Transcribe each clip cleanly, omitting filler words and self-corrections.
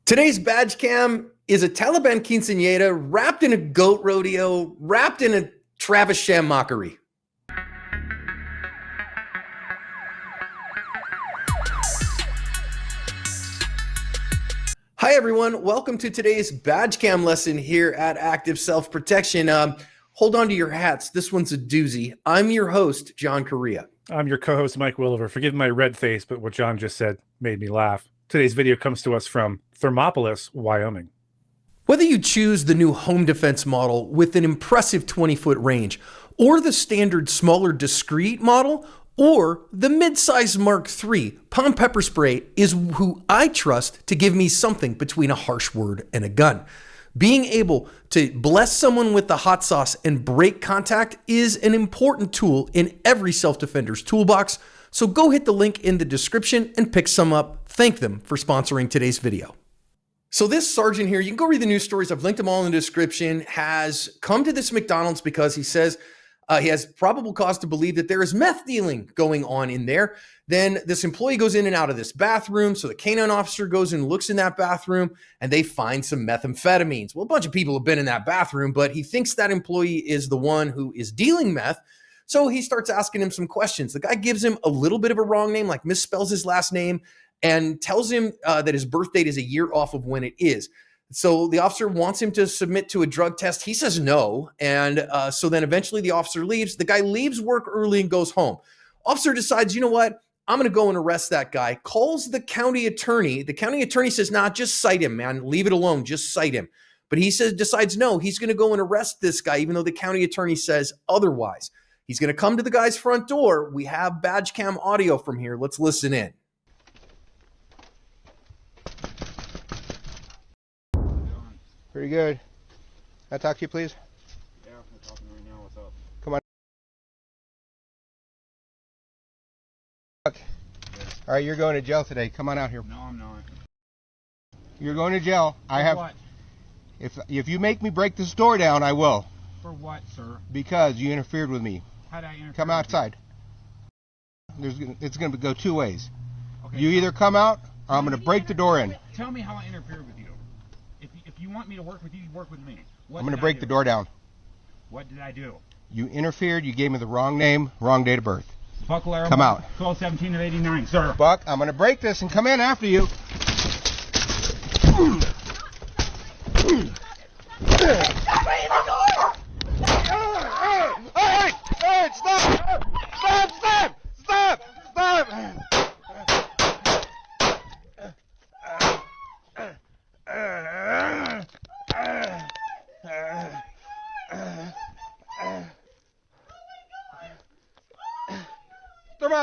Today's badge cam is a Taliban quinceañera wrapped in a goat rodeo, wrapped in a Travis Sham mockery. Hi, everyone. Welcome to today's badge cam lesson here at Active Self-Protection. Hold on to your hats. This one's a doozy. I'm your host, John Correa. I'm your co-host, Mike Williver. Forgive my red face, but what John just said made me laugh. Today's video comes to us from Thermopolis, Wyoming. Whether you choose the new home defense model with an impressive 20-foot range, or the standard smaller discreet model, or the mid-size Mark III, Palm Pepper Spray is who I trust to give me something between a harsh word and a gun. Being able to bless someone with the hot sauce and break contact is an important tool in every self-defender's toolbox, so go hit the link in the description and pick some up. Thank them for sponsoring today's video. So this sergeant here, you can go read the news stories. I've linked them all in the description, has come to this McDonald's because he says he has probable cause to believe that there is meth dealing going on in there. Then this employee goes in and out of this bathroom. So the canine officer goes and looks in that bathroom and they find some methamphetamines. Well, a bunch of people have been in that bathroom, but he thinks that employee is the one who is dealing meth. So he starts asking him some questions. The guy gives him a little bit of a wrong name, like misspells his last name, and tells him that his birth date is a year off of when it is. So the officer wants him to submit to a drug test. He says no. And so then eventually the officer leaves. The guy leaves work early and goes home. Officer decides, you know what? I'm going to go and arrest that guy. Calls the county attorney. The county attorney says, nah, just cite him, man. Leave it alone. Just cite him. But he decides, no, he's going to go and arrest this guy, even though the county attorney says otherwise. He's going to come to the guy's front door. We have badge cam audio from here. Let's listen in. Pretty good. Can I talk to you, please? Yeah, we're talking right now. What's up? Come on. All right, you're going to jail today. Come on out here. No, I'm not. You're going to jail. For what? If you make me break this door down, I will. For what, sir? Because you interfered with me. How did I interfere? Come with outside. It's going to go two ways. Okay. You either come out, or I'm going to break the door in. Tell me how I interfered with you. If you want me to work with you, work with me. I'm going to break the door down. What did I do? You interfered. You gave me the wrong name, wrong date of birth. Buck Laramie, Come out. 12/17 of '89, sir. Buck, I'm going to break this and come in after you. Hey, stop! Stop!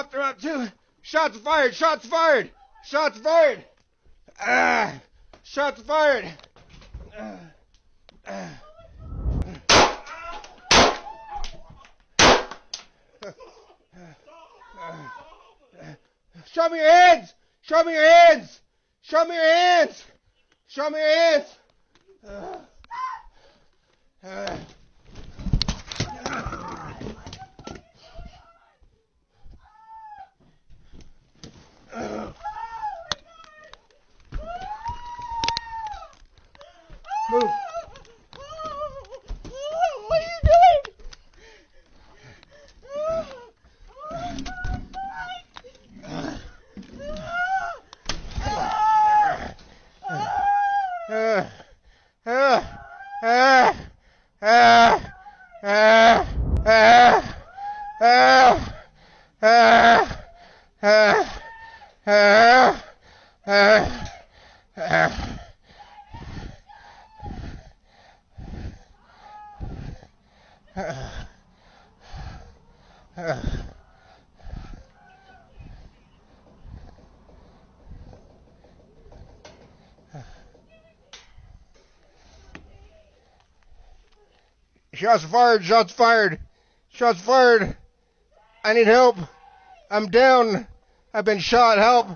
Throw up, two. Shots fired! Shots fired! Shots fired! Show me your hands! Show me your hands! Show me your hands! Show me your hands! Move. What are you doing? Shots fired, shots fired, shots fired. I need help. I'm down. I've been shot. Help.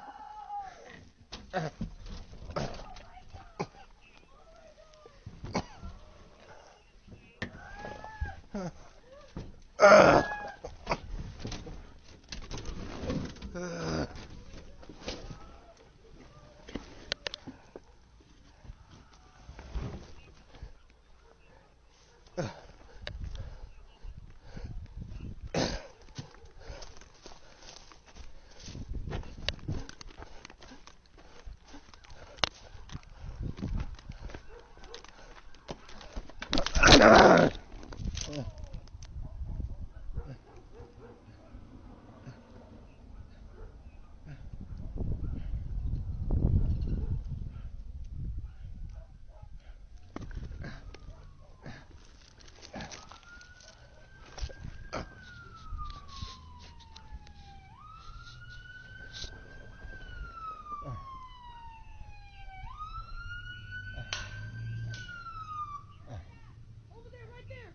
Over there, right there.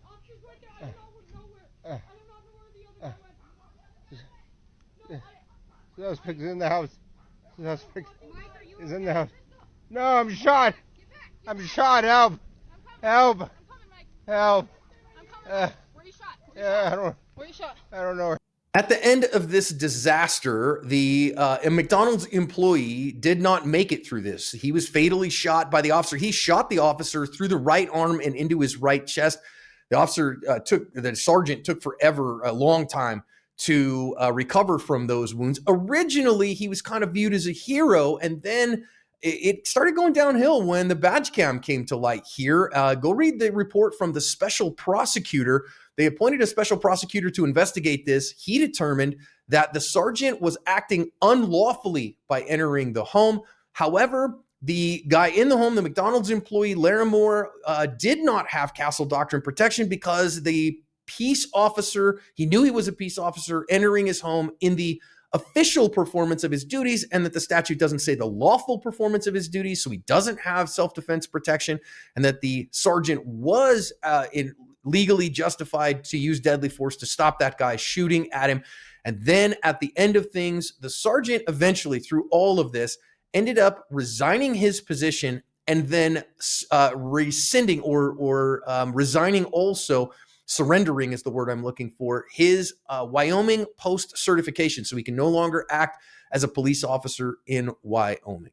Officers right there. I don't know where. I do not know where the other guy went. No, Those pigs in the house. Those pigs Mike, are you is okay? in the house. No, I'm shot. Get back. I'm shot. Help. Help. I'm coming, Mike. Help. I'm coming. Where you shot? Yeah, Where you shot? I don't know. At the end of this disaster, a McDonald's employee did not make it through this. He was fatally shot by the officer. He shot the officer through the right arm and into his right chest. The sergeant took forever, a long time to recover from those wounds. Originally, he was kind of viewed as a hero, and then it started going downhill when the badge cam came to light here. Go read the report from the special prosecutor. They appointed a special prosecutor to investigate this. He determined that the sergeant was acting unlawfully by entering the home. However, the guy in the home, the McDonald's employee, Larimore, did not have Castle Doctrine protection because the peace officer, he knew he was a peace officer entering his home in the official performance of his duties, and that the statute doesn't say the lawful performance of his duties, so he doesn't have self-defense protection, and that the sergeant was legally justified to use deadly force to stop that guy shooting at him. And then at the end of things, the sergeant eventually, through all of this, ended up resigning his position and then rescinding or resigning also, surrendering is the word I'm looking for, his Wyoming post certification, so he can no longer act as a police officer in Wyoming.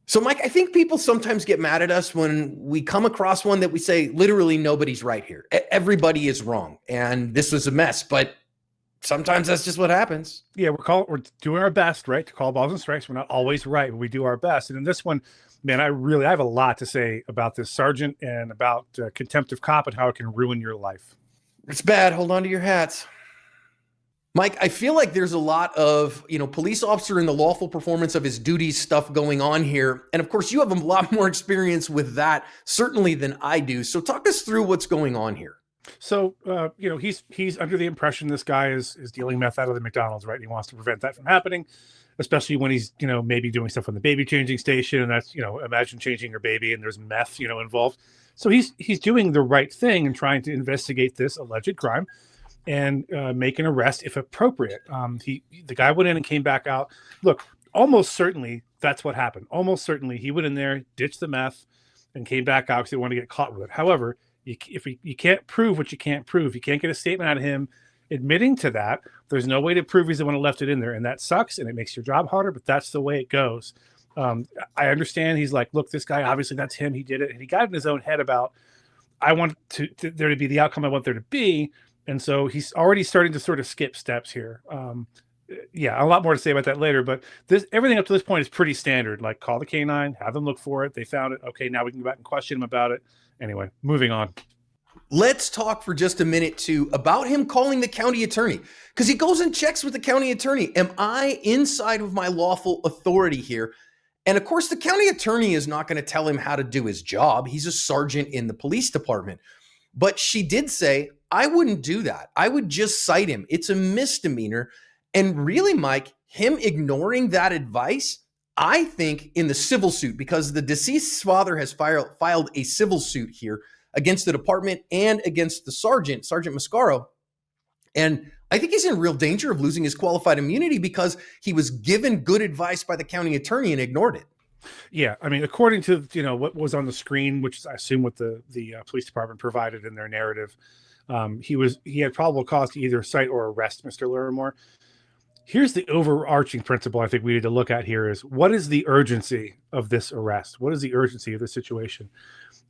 So, Mike, I think people sometimes get mad at us when we come across one that we say, literally nobody's right here. Everybody is wrong, and this was a mess, but sometimes that's just what happens. Yeah, we're doing our best, right, to call balls and strikes. We're not always right, but we do our best. And in this one, man, I have a lot to say about this sergeant and about contempt of cop and how it can ruin your life. It's bad. Hold on to your hats. Mike, I feel like there's a lot of, police officer in the lawful performance of his duties stuff going on here. And of course, you have a lot more experience with that, certainly, than I do. So talk us through what's going on here. So, he's under the impression this guy is dealing meth out of the McDonald's, right? And he wants to prevent that from happening, especially when he's, maybe doing stuff on the baby changing station. And that's, imagine changing your baby and there's meth, involved. So he's doing the right thing and trying to investigate this alleged crime and make an arrest if appropriate. The guy went in and came back out. Look, almost certainly that's what happened. Almost certainly he went in there, ditched the meth, and came back out because he wanted to get caught with it. However, you can't prove what you can't prove. You can't get a statement out of him admitting to that. There's no way to prove he's the one who left it in there, and that sucks, and it makes your job harder, but that's the way it goes. I understand he's like, look, this guy, obviously that's him. He did it, and he got in his own head about, I want there to be the outcome I want there to be. And so he's already starting to sort of skip steps here. A lot more to say about that later, but everything up to this point is pretty standard. Like, call the K-9, have them look for it. They found it. Okay, now we can go back and question him about it. Anyway, moving on. Let's talk for just a minute, too, about him calling the county attorney, because he goes and checks with the county attorney. Am I inside of my lawful authority here? And of course, the county attorney is not going to tell him how to do his job. He's a sergeant in the police department. But she did say, I wouldn't do that. I would just cite him. It's a misdemeanor. And really, Mike, him ignoring that advice, I think in the civil suit, because the deceased's father has filed a civil suit here against the department and against the Sergeant Mascaro. And I think he's in real danger of losing his qualified immunity because he was given good advice by the county attorney and ignored it. Yeah, I mean, according to what was on the screen, which is, I assume, what the police department provided in their narrative, he had probable cause to either cite or arrest Mr. Larimore. Here's the overarching principle I think we need to look at here is, what is the urgency of this arrest? What is the urgency of the situation?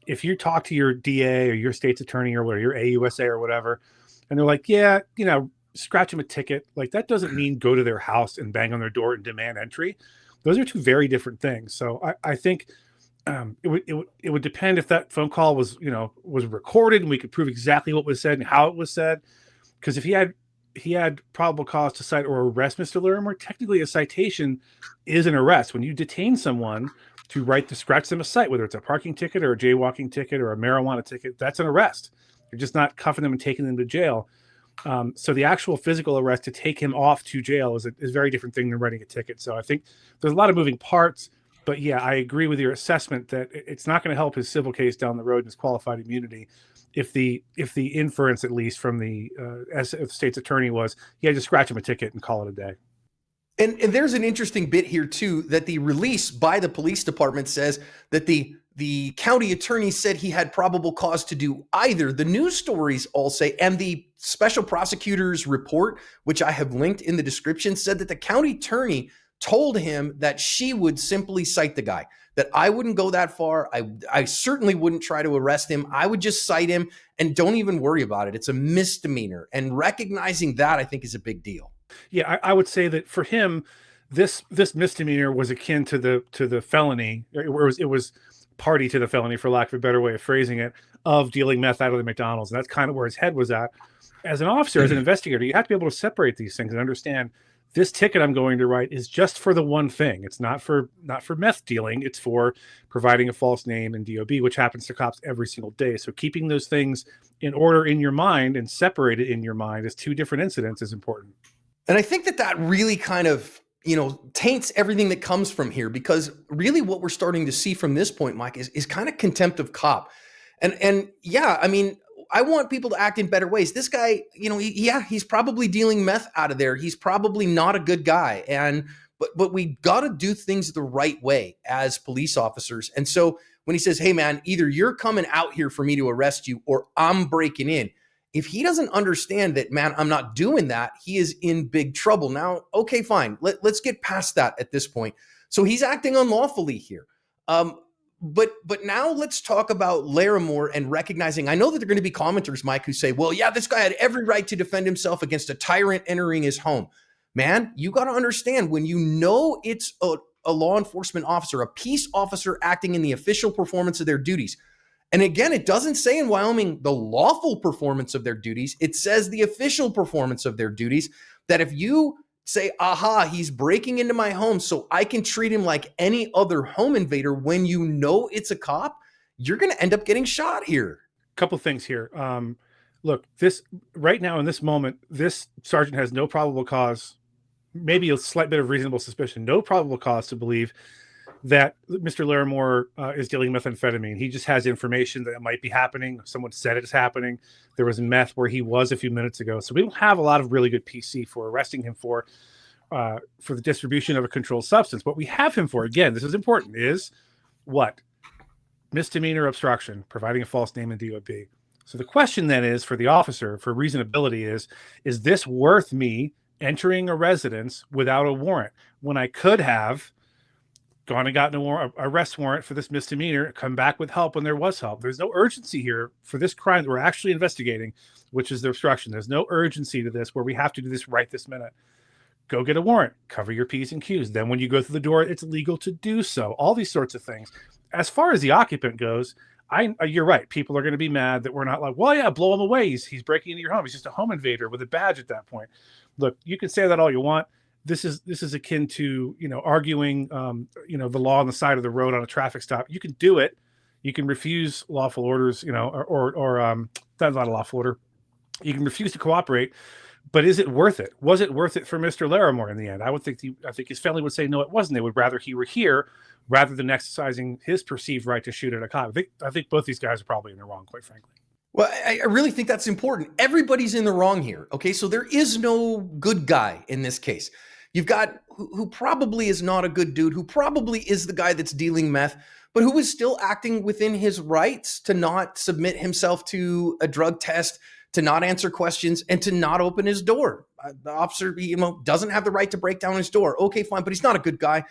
If you talk to your DA or your state's attorney or whatever, your AUSA or whatever, and they're like, yeah, scratch them a ticket, like that doesn't mean go to their house and bang on their door and demand entry. Those are two very different things. So I think it would depend if that phone call was recorded and we could prove exactly what was said and how it was said. Because if he had probable cause to cite or arrest Mr. Larimore, technically a citation is an arrest. When you detain someone to scratch them a cite, whether it's a parking ticket or a jaywalking ticket or a marijuana ticket, that's an arrest. You're just not cuffing them and taking them to jail. So the actual physical arrest to take him off to jail is a very different thing than writing a ticket. So I think there's a lot of moving parts. But yeah, I agree with your assessment that it's not going to help his civil case down the road and his qualified immunity if the inference, at least from the state's attorney, was he had to scratch him a ticket and call it a day. And there's an interesting bit here too, that the release by the police department says that the county attorney said he had probable cause to do either. The news stories all say, and the special prosecutor's report, which I have linked in the description, said that the county attorney told him that she would simply cite the guy, that I wouldn't go that far. I certainly wouldn't try to arrest him. I would just cite him and don't even worry about it. It's a misdemeanor. And recognizing that, I think, is a big deal. Yeah, I would say that for him, this misdemeanor was akin to the felony. It was party to the felony, for lack of a better way of phrasing it, of dealing meth out of the McDonald's. And that's kind of where his head was at. As an officer, as an investigator, you have to be able to separate these things and understand this ticket I'm going to write is just for the one thing. It's not for meth dealing. It's for providing a false name and DOB, which happens to cops every single day. So keeping those things in order in your mind and separated in your mind as two different incidents is important. And I think that really kind of, taints everything that comes from here, because really what we're starting to see from this point, Mike, is kind of contempt of cop. And yeah, I mean, I want people to act in better ways. This guy, he's probably dealing meth out of there. He's probably not a good guy. But we got to do things the right way as police officers. And so when he says, hey man, either you're coming out here for me to arrest you or I'm breaking in. If he doesn't understand that, man, I'm not doing that, he is in big trouble. Now, okay, fine. Let's get past that at this point. So he's acting unlawfully here. But now let's talk about Larimore and recognizing, I know that there are going to be commenters, Mike, who say, well, yeah, this guy had every right to defend himself against a tyrant entering his home. Man, you got to understand, when you know it's a law enforcement officer, a peace officer acting in the official performance of their duties. And again, it doesn't say in Wyoming the lawful performance of their duties. It says the official performance of their duties, that if you say, aha, he's breaking into my home so I can treat him like any other home invader, when you know it's a cop, you're going to end up getting shot here. Couple things here. Look, this right now in this moment, this sergeant has no probable cause, maybe a slight bit of reasonable suspicion, no probable cause to believe that Mr. Larimore is dealing methamphetamine. He just has information that it might be happening. Someone said it's happening. There was meth where he was a few minutes ago. So we don't have a lot of really good PC for arresting him for the distribution of a controlled substance. What we have him for, again, this is important, is what? Misdemeanor obstruction, providing a false name and DOB. So the question then is, for the officer, for reasonability, is this worth me entering a residence without a warrant when I could have gone and gotten a arrest warrant for this misdemeanor, come back with help when there was help? There's no urgency here for this crime that we're actually investigating, which is the obstruction. There's no urgency to this where we have to do this right this minute. Go get a warrant, cover your P's and Q's. Then when you go through the door, it's legal to do so. All these sorts of things. As far as the occupant goes, you're right. People are going to be mad that we're not like, well, yeah, blow him away. He's breaking into your home. He's just a home invader with a badge at that point. Look, you can say that all you want. This is akin to, arguing, the law on the side of the road on a traffic stop. You can do it. You can refuse lawful orders, or that's not a lawful order. You can refuse to cooperate, but is it worth it? Was it worth it for Mr. Larimore in the end? I think his family would say, no, it wasn't. They would rather he were here rather than exercising his perceived right to shoot at a cop. I think both these guys are probably in the wrong, quite frankly. Well, I really think that's important. Everybody's in the wrong here. Okay. So there is no good guy in this case. You've got who probably is not a good dude, who probably is the guy that's dealing meth, but who is still acting within his rights to not submit himself to a drug test, to not answer questions, and to not open his door. The officer, doesn't have the right to break down his door. Okay, fine, but he's not a good guy.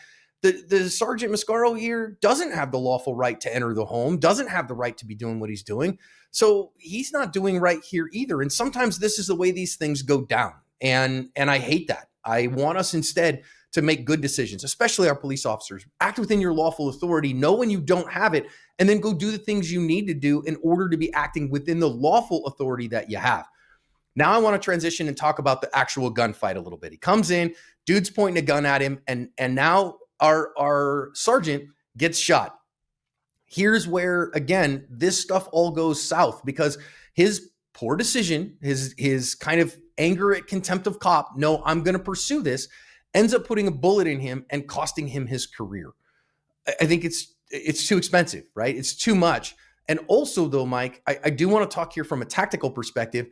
The Sergeant Mascaro here doesn't have the lawful right to enter the home, doesn't have the right to be doing what he's doing. So he's not doing right here either. And sometimes this is the way these things go down. And I hate that. I want us instead to make good decisions, especially our police officers. Act within your lawful authority, know when you don't have it, and then go do the things you need to do in order to be acting within the lawful authority that you have. Now I want to transition and talk about the actual gunfight a little bit. He comes in, dude's pointing a gun at him, and now our sergeant gets shot. Here's where, again, this stuff all goes south because his poor decision, his kind of anger at contempt of cop, no, I'm going to pursue this, ends up putting a bullet in him and costing him his career. I think it's too expensive, right? It's too much. And also, though, Mike, I do want to talk here from a tactical perspective.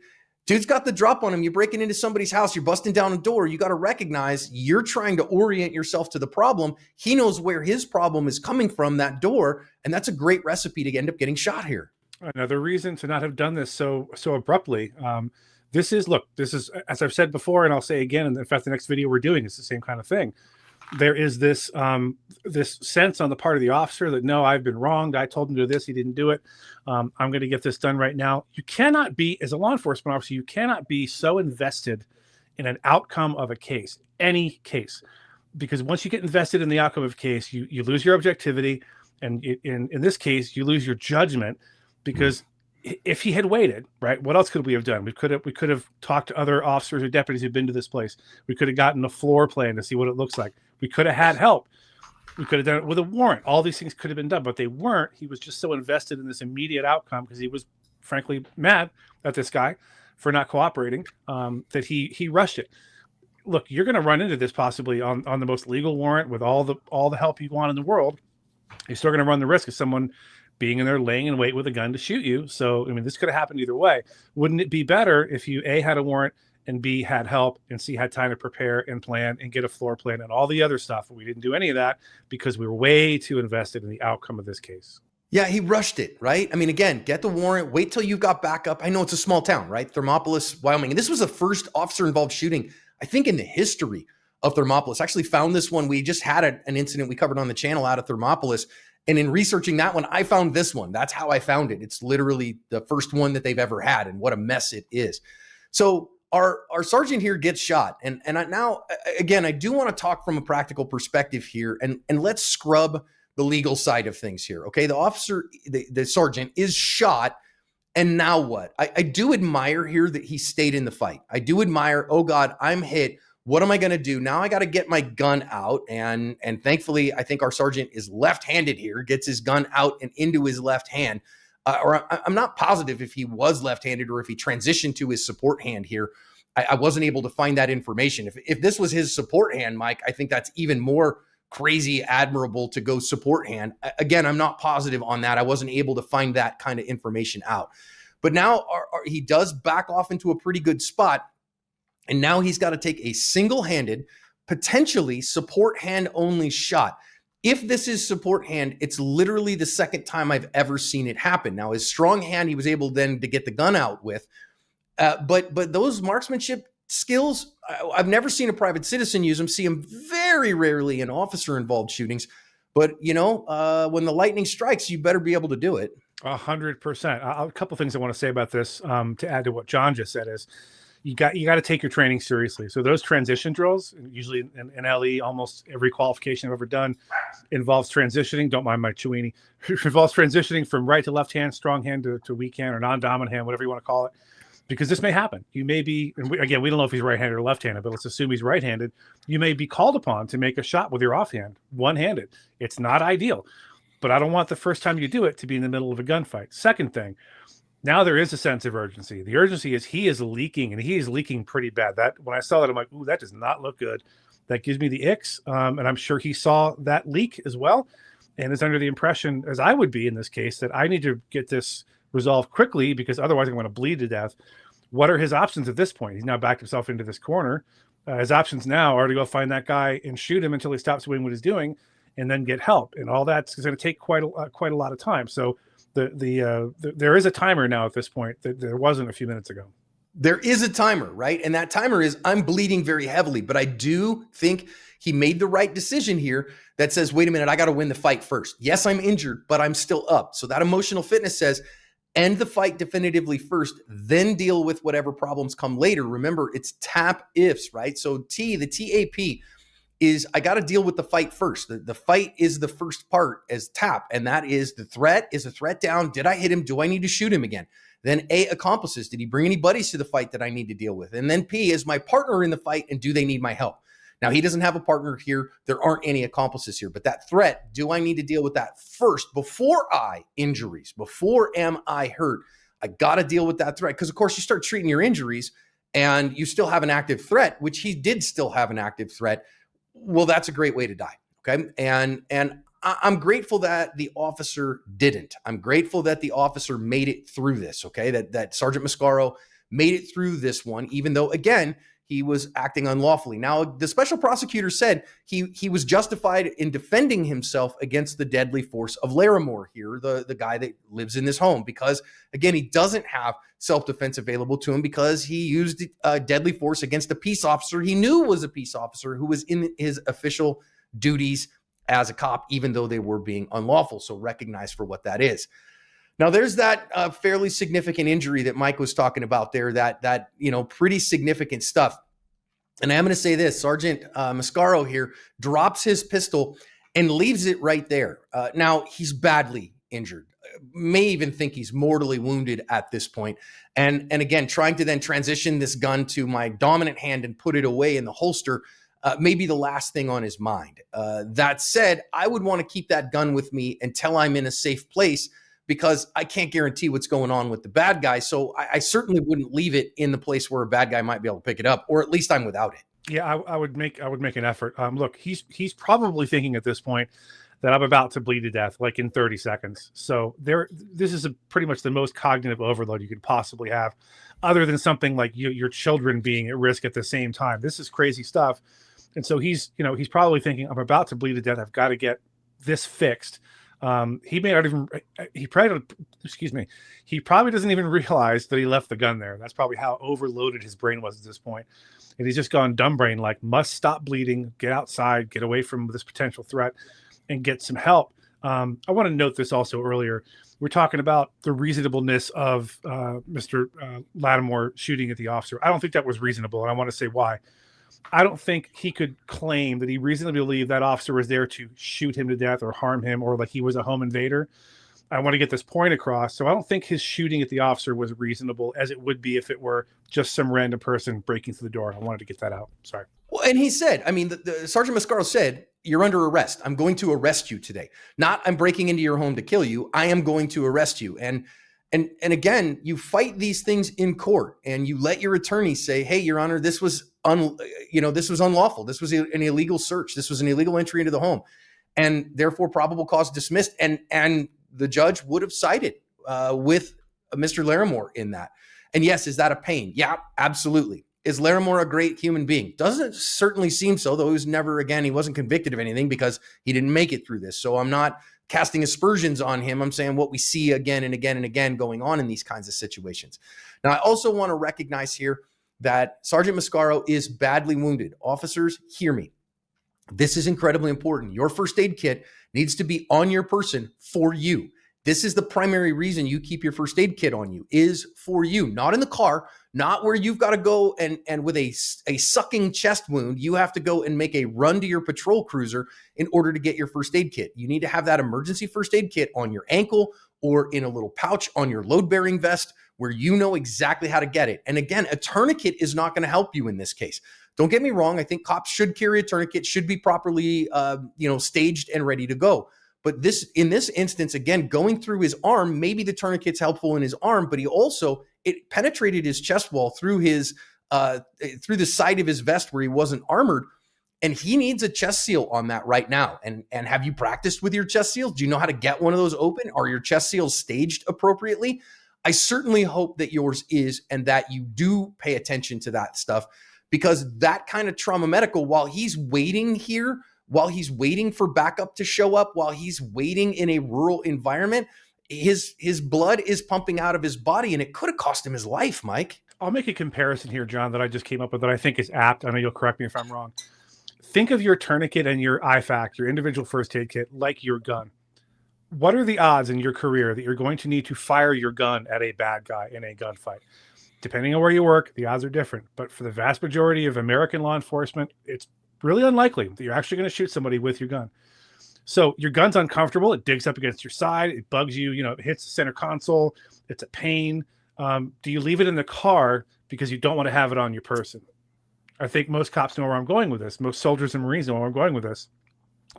Dude's got the drop on him. You're breaking into somebody's house. You're busting down a door. You got to recognize you're trying to orient yourself to the problem. He knows where his problem is coming from, that door. And that's a great recipe to end up getting shot here. Another reason to not have done this so abruptly. This is, as I've said before, and I'll say again, and in fact, the next video we're doing is the same kind of thing. There is this this sense on the part of the officer that, no, I've been wronged. I told him to do this. He didn't do it. I'm going to get this done right now. You cannot be, as a law enforcement officer, you cannot be so invested in an outcome of a case, any case, because once you get invested in the outcome of a case, you lose your objectivity. And in this case, you lose your judgment because if he had waited, right, what else could we have done? We could have talked to other officers or deputies who've been to this place. We could have gotten a floor plan to see what it looks like. We could have had help. We could have done it with a warrant. All these things could have been done, but they weren't. He was just so invested in this immediate outcome because he was frankly mad at this guy for not cooperating that he rushed it. Look, you're going to run into this possibly on the most legal warrant with all the help you want in the world. You're still going to run the risk of someone being in there laying in wait with a gun to shoot you. So, I mean, this could have happened either way. Wouldn't it be better if you A, had a warrant, and B, had help, and C, had time to prepare and plan and get a floor plan and all the other stuff? We didn't do any of that because we were way too invested in the outcome of this case. Yeah, he rushed it, right? I mean, again, get the warrant, wait till you've got backup. I know it's a small town, right? Thermopolis, Wyoming. And this was the first officer-involved shooting, I think, in the history of Thermopolis. Actually found this one. We just had an incident we covered on the channel out of Thermopolis. And in researching that one, I found this one. That's how I found it. It's literally the first one that they've ever had, and what a mess it is. So our sergeant here gets shot. And now, again, I do want to talk from a practical perspective here, and let's scrub the legal side of things here. Okay, the officer, the sergeant is shot. And now what? I do admire here that he stayed in the fight. I do admire, oh God, I'm hit. What am I going to do? Now I got to get my gun out. And thankfully, I think our sergeant is left-handed here, gets his gun out and into his left hand. Or I'm not positive if he was left-handed or if he transitioned to his support hand here. I wasn't able to find that information. If this was his support hand, Mike, I think that's even more crazy admirable to go support hand. Again, I'm not positive on that. I wasn't able to find that kind of information out. But now he does back off into a pretty good spot. And now he's got to take a single-handed, potentially support hand only shot. If this is support hand, it's literally the second time I've ever seen it happen. Now, his strong hand, he was able then to get the gun out with. But those marksmanship skills, I've never seen a private citizen use them. See them very rarely in officer-involved shootings. But, you know, when the lightning strikes, you better be able to do it. 100%. A couple things I want to say about this to add to what John just said is, you got to take your training seriously. So those transition drills, usually in LE, almost every qualification I've ever done involves transitioning. Don't mind my chewini. Involves transitioning from right to left hand, strong hand to weak hand or non-dominant hand, whatever you want to call it. Because this may happen. You may be, and we don't know if he's right-handed or left-handed, but let's assume he's right-handed. You may be called upon to make a shot with your offhand, one-handed. It's not ideal, but I don't want the first time you do it to be in the middle of a gunfight. Second thing, now there is a sense of urgency. The urgency is he is leaking, and he is leaking pretty bad. That when I saw that, I'm like, ooh, that does not look good. That gives me the icks, and I'm sure he saw that leak as well, and is under the impression, as I would be in this case, that I need to get this resolved quickly because otherwise I'm going to bleed to death. What are his options at this point? He's now backed himself into this corner. His options now are to go find that guy and shoot him until he stops doing what he's doing, and then get help. And all that's going to take quite a lot of time. So there is a timer now at this point that there wasn't a few minutes ago. There is a timer, right? And that timer is, I'm bleeding very heavily, but I do think he made the right decision here that says, wait a minute, I got to win the fight first. Yes, I'm injured, but I'm still up. So that emotional fitness says, end the fight definitively first, then deal with whatever problems come later. Remember, it's TAP ifs, right? So the TAP is I got to deal with the fight first. The fight is the first part as tap, and that is the threat. Is the threat down? Did I hit him? Do I need to shoot him again? Then A, accomplices. Did he bring any buddies to the fight that I need to deal with? And then P, is my partner in the fight, and do they need my help? Now, he doesn't have a partner here. There aren't any accomplices here. But that threat, do I need to deal with that first before injuries, before am I hurt? I got to deal with that threat because, of course, you start treating your injuries and you still have an active threat, which he did still have an active threat. Well, that's a great way to die. Okay. And I'm grateful that the officer didn't. I'm grateful that the officer made it through this. Okay. That Sergeant Mascaro made it through this one, even though, again, he was acting unlawfully. Now, the special prosecutor said he was justified in defending himself against the deadly force of Larimore here, the guy that lives in this home, because, again, he doesn't have self-defense available to him because he used deadly force against a peace officer he knew was a peace officer who was in his official duties as a cop, even though they were being unlawful. So recognize for what that is. Now, there's that fairly significant injury that Mike was talking about there, that pretty significant stuff. And I'm going to say this, Sergeant Mascaro here drops his pistol and leaves it right there. Now, he's badly injured, may even think he's mortally wounded at this point. And again, trying to then transition this gun to my dominant hand and put it away in the holster may be the last thing on his mind. That said, I would want to keep that gun with me until I'm in a safe place, because I can't guarantee what's going on with the bad guy. So I certainly wouldn't leave it in the place where a bad guy might be able to pick it up, or at least I'm without it. Yeah, I would make an effort. Look, he's probably thinking at this point that I'm about to bleed to death, like in 30 seconds. So this is pretty much the most cognitive overload you could possibly have, other than something like your children being at risk at the same time. This is crazy stuff. And so he's probably thinking, I'm about to bleed to death. I've got to get this fixed. He probably doesn't even realize that he left the gun there. That's probably how overloaded his brain was at this point. And he's just gone dumb brain, like, must stop bleeding, get outside, get away from this potential threat, and get some help. I want to note this also earlier. We're talking about the reasonableness of Mr. Lattimore shooting at the officer. I don't think that was reasonable, and I want to say why. I don't think he could claim that he reasonably believed that officer was there to shoot him to death or harm him, or like he was a home invader. I want to get this point across. So I don't think his shooting at the officer was reasonable, as it would be if it were just some random person breaking through the door. I wanted to get that out. Sorry. Well, and he said, I mean, the Sergeant Mascaro said, you're under arrest. I'm going to arrest you today. Not I'm breaking into your home to kill you. I am going to arrest you. And again, you fight these things in court, and you let your attorney say, hey, Your Honor, this was unlawful. This was an illegal search. This was an illegal entry into the home, and therefore probable cause dismissed. And the judge would have sided with Mr. Larimore in that. And yes, is that a pain? Yeah, absolutely. Is Larimore a great human being? Doesn't certainly seem so, though he wasn't convicted of anything because he didn't make it through this. So I'm not casting aspersions on him. I'm saying what we see again and again and again going on in these kinds of situations. Now, I also want to recognize here that Sergeant Mascaro is badly wounded. Officers, hear me. This is incredibly important. Your first aid kit needs to be on your person for you. This is the primary reason you keep your first aid kit on you, is for you, not in the car, not where you've got to go and with a sucking chest wound, you have to go and make a run to your patrol cruiser in order to get your first aid kit. You need to have that emergency first aid kit on your ankle or in a little pouch on your load-bearing vest where you know exactly how to get it. And again, a tourniquet is not going to help you in this case. Don't get me wrong. I think cops should carry a tourniquet, should be properly staged and ready to go. But in this instance, again, going through his arm, maybe the tourniquet's helpful in his arm, but it penetrated his chest wall through through the side of his vest where he wasn't armored. And he needs a chest seal on that right now. And have you practiced with your chest seals? Do you know how to get one of those open? Are your chest seals staged appropriately? I certainly hope that yours is, and that you do pay attention to that stuff, because that kind of trauma medical, while he's waiting here, while he's waiting for backup to show up, while he's waiting in a rural environment, his blood is pumping out of his body, and it could have cost him his life, Mike. I'll make a comparison here, John, that I just came up with that I think is apt. I know you'll correct me if I'm wrong. Think of your tourniquet and your IFAK, your individual first aid kit, like your gun. What are the odds in your career that you're going to need to fire your gun at a bad guy in a gunfight? Depending on where you work, the odds are different. But for the vast majority of American law enforcement, it's Really unlikely that you're actually going to shoot somebody with your gun. So your gun's uncomfortable. It digs up against your side. It bugs you. It hits the center console. It's a pain. Do you leave it in the car because you don't want to have it on your person? I think most cops know where I'm going with this. Most soldiers and Marines know where I'm going with this.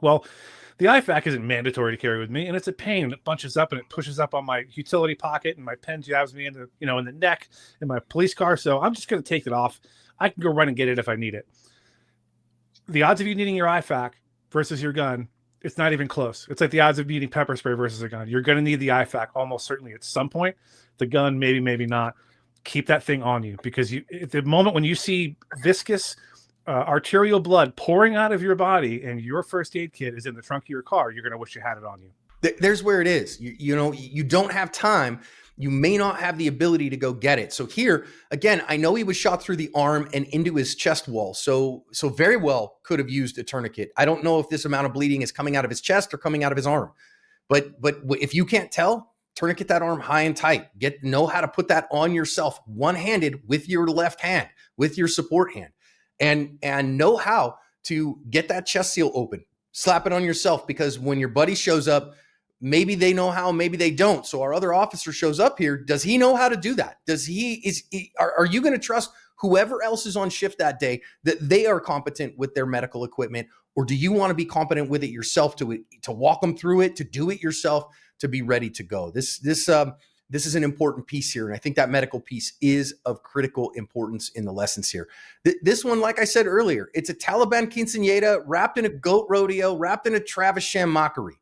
Well, the IFAC isn't mandatory to carry with me, and it's a pain. And it bunches up and it pushes up on my utility pocket, and my pen jabs me in the, in the neck in my police car. So I'm just going to take it off. I can go run and get it if I need it. The odds of you needing your IFAC versus your gun, it's not even close. It's like the odds of needing pepper spray versus a gun. You're going to need the IFAC almost certainly at some point. The gun, maybe not. Keep that thing on you, because at the moment when you see viscous arterial blood pouring out of your body and your first aid kit is in the trunk of your car, you're going to wish you had it on you. There's where it is. You don't have time. You may not have the ability to go get it. So here, again, I know he was shot through the arm and into his chest wall. So very well could have used a tourniquet. I don't know if this amount of bleeding is coming out of his chest or coming out of his arm. But if you can't tell, tourniquet that arm high and tight. Know how to put that on yourself one-handed with your left hand, with your support hand, and know how to get that chest seal open. Slap it on yourself, because when your buddy shows up, maybe they know how, maybe they don't. So our other officer shows up here. Does he know how to do that? Are you going to trust whoever else is on shift that day that they are competent with their medical equipment? Or do you want to be competent with it yourself to walk them through it, to do it yourself, to be ready to go? This is an important piece here. And I think that medical piece is of critical importance in the lessons here. This one, like I said earlier, it's a Taliban quinceañera wrapped in a goat rodeo, wrapped in a Travis Sham mockery.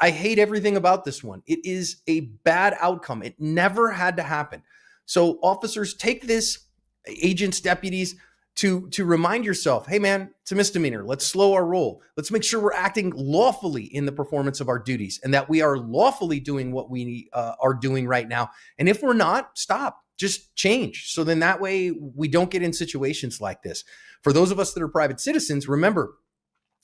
I hate everything about this one. It is a bad outcome. It never had to happen. So officers, take this, agents, deputies, to remind yourself, hey man, it's a misdemeanor. Let's slow our roll. Let's make sure we're acting lawfully in the performance of our duties, and that we are lawfully doing what we are doing right now. And if we're not, stop, just change. So then that way we don't get in situations like this. For those of us that are private citizens, remember,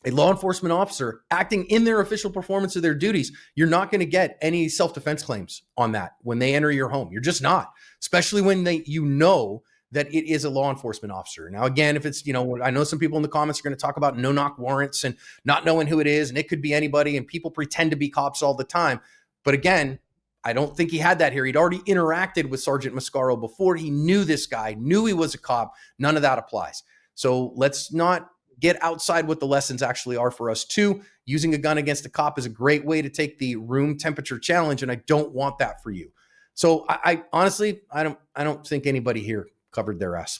a law enforcement officer acting in their official performance of their duties, you're not going to get any self-defense claims on that when they enter your home. You're just not, especially when that it is a law enforcement officer. Now, again, if it's, I know some people in the comments are going to talk about no-knock warrants and not knowing who it is, and it could be anybody, and people pretend to be cops all the time. But again, I don't think he had that here. He'd already interacted with Sergeant Mascaro before. He knew this guy, knew he was a cop. None of that applies. So let's not get outside what the lessons actually are for us too. Using a gun against a cop is a great way to take the room temperature challenge, and I don't want that for you. So I honestly, I don't think anybody here covered their ass.